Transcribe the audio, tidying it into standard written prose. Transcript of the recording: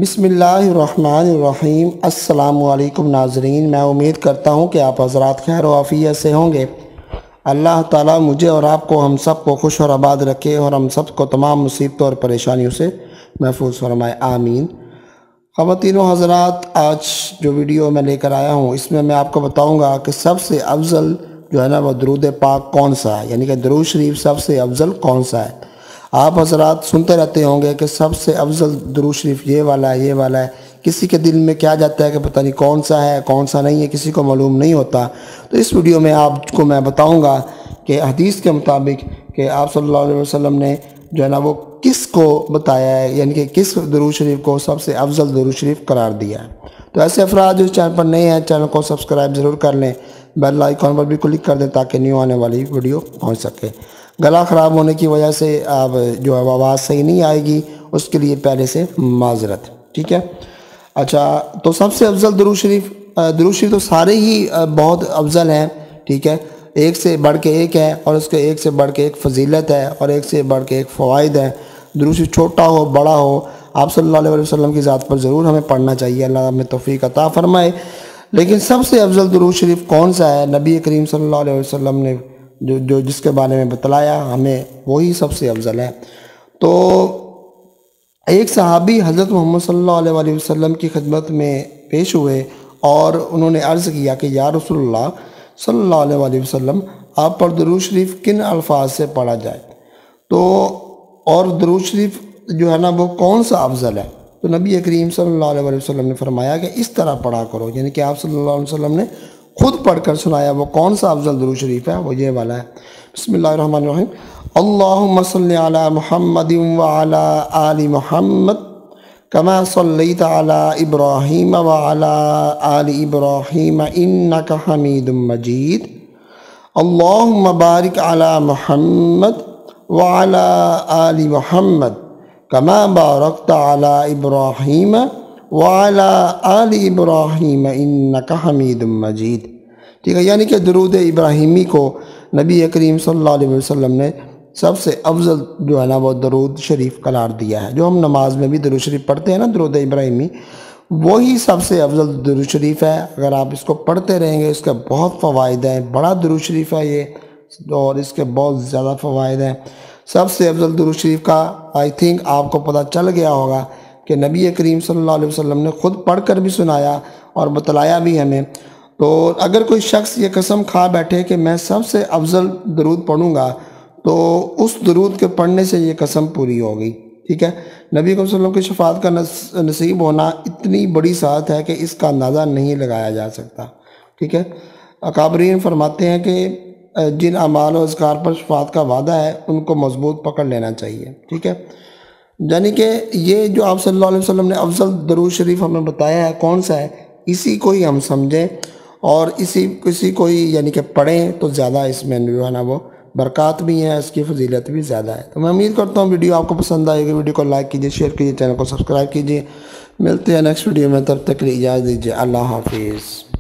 بسم اللہ الرحمن الرحیم۔ السلام علیکم ناظرین، میں امید کرتا ہوں کہ آپ حضرات خیر و عافیت سے ہوں گے۔ اللہ تعالیٰ مجھے اور آپ کو ہم سب کو خوش اور آباد رکھے اور ہم سب کو تمام مصیبتوں اور پریشانیوں سے محفوظ فرمائے، آمین۔ خواتین و حضرات، آج جو ویڈیو میں لے کر آیا ہوں اس میں آپ کو بتاؤں گا کہ سب سے افضل جو ہے نا وہ درود پاک کون سا ہے، یعنی کہ درود شریف سب سے افضل کون سا ہے۔ آپ حضرات سنتے رہتے ہوں گے کہ سب سے افضل درود شریف یہ والا ہے، یہ والا ہے۔ کسی کے دل میں کیا جاتا ہے کہ پتہ نہیں کون سا ہے کون سا نہیں ہے، کسی کو معلوم نہیں ہوتا۔ تو اس ویڈیو میں آپ کو میں بتاؤں گا کہ حدیث کے مطابق کہ آپ صلی اللہ علیہ وسلم نے جو ہے نا وہ کس کو بتایا ہے، یعنی کہ کس درود شریف کو سب سے افضل درود شریف قرار دیا ہے۔ تو ایسے افراد جو اس چینل پر نئے ہیں چینل کو سبسکرائب ضرور کر لیں، بیل آئیکن پر بھی کلک کر دیں تاکہ نیو آنے والی ویڈیو پہنچ سکے۔ گلا خراب ہونے کی وجہ سے اب جو ہے آواز صحیح نہیں آئے گی، اس کے لیے پہلے سے معذرت، ٹھیک ہے۔ اچھا، تو سب سے افضل درود شریف تو سارے ہی بہت افضل ہیں، ٹھیک ہے۔ ایک سے بڑھ کے ایک ہے اور اس کے ایک سے بڑھ کے ایک فضیلت ہے اور ایک سے بڑھ کے ایک فوائد ہے۔ درود شریف چھوٹا ہو بڑا ہو، آپ صلی اللہ علیہ وسلم کی ذات پر ضرور ہمیں پڑھنا چاہیے، اللہ ہمیں توفیق عطا فرمائے۔ لیکن سب سے افضل درود شریف کون سا ہے، نبی کریم صلی اللہ علیہ وسلم نے جو جس کے بارے میں بتلایا ہمیں وہی سب سے افضل ہے۔ تو ایک صحابی حضرت محمد صلی اللہ علیہ وسلم کی خدمت میں پیش ہوئے اور انہوں نے عرض کیا کہ یا رسول اللہ صلی اللہ علیہ وسلم، آپ پر درود شریف کن الفاظ سے پڑھا جائے تو اور درود شریف جو ہے نا وہ کون سا افضل ہے؟ تو نبی کریم صلی اللہ علیہ وسلم نے فرمایا کہ اس طرح پڑھا کرو، یعنی کہ آپ صلی اللہ علیہ وسلم نے خود پڑھ کر سنایا وہ کون سا افضل درود شریف ہے، وہ یہ والا ہے۔ بسم اللہ الرحمن الرحیم۔ اللہم صلی علی محمد وعلی آل محمد کما صلیت علی ابراہیم وعلی آل ابراہیم انک حمید مجید۔ اللہم بارک علی محمد وعلی آل محمد کما بارکت علی ابراہیم وعلی آل ابراہیم انک حمید مجید، ٹھیک ہے۔ یعنی کہ درود ابراہیمی کو نبی کریم صلی اللہ علیہ وسلم نے سب سے افضل جو ہے نا وہ درود شریف قرار دیا ہے۔ جو ہم نماز میں بھی درود شریف پڑھتے ہیں نا، درود ابراہیمی، وہی سب سے افضل درود شریف ہے۔ اگر آپ اس کو پڑھتے رہیں گے اس کے بہت فوائد ہیں، بڑا درود شریف ہے یہ اور اس کے بہت زیادہ فوائد ہیں۔ سب سے افضل درود شریف کا آئی تھنک آپ کو پتہ چل گیا ہوگا کہ نبی کریم صلی اللہ علیہ وسلم نے خود پڑھ کر بھی سنایا اور بتلایا بھی ہمیں۔ تو اگر کوئی شخص یہ قسم کھا بیٹھے کہ میں سب سے افضل درود پڑھوں گا تو اس درود کے پڑھنے سے یہ قسم پوری ہوگی، ٹھیک ہے۔ نبی صلی اللہ علیہ وسلم کی شفاعت کا نصیب ہونا اتنی بڑی سعادت ہے کہ اس کا اندازہ نہیں لگایا جا سکتا، ٹھیک ہے۔ اکابرین فرماتے ہیں کہ جن اعمال و اذکار پر شفاعت کا وعدہ ہے ان کو مضبوط پکڑ لینا چاہیے، ٹھیک ہے۔ یعنی کہ یہ جو آپ صلی اللہ علیہ وسلم نے افضل درود شریف ہمیں بتایا ہے کون سا ہے، اسی کو ہی ہم سمجھیں اور اسی کو ہی یعنی کہ پڑھیں تو زیادہ اس میں جو ہے نا وہ برکات بھی ہیں، اس کی فضیلت بھی زیادہ ہے۔ تو میں امید کرتا ہوں ویڈیو آپ کو پسند آئے گی، ویڈیو کو لائک کیجیے، شیئر کیجیے، چینل کو سبسکرائب کیجیے۔ ملتے ہیں نیکسٹ ویڈیو میں، تب تک کے لیے اجازت دیجیے، اللہ حافظ۔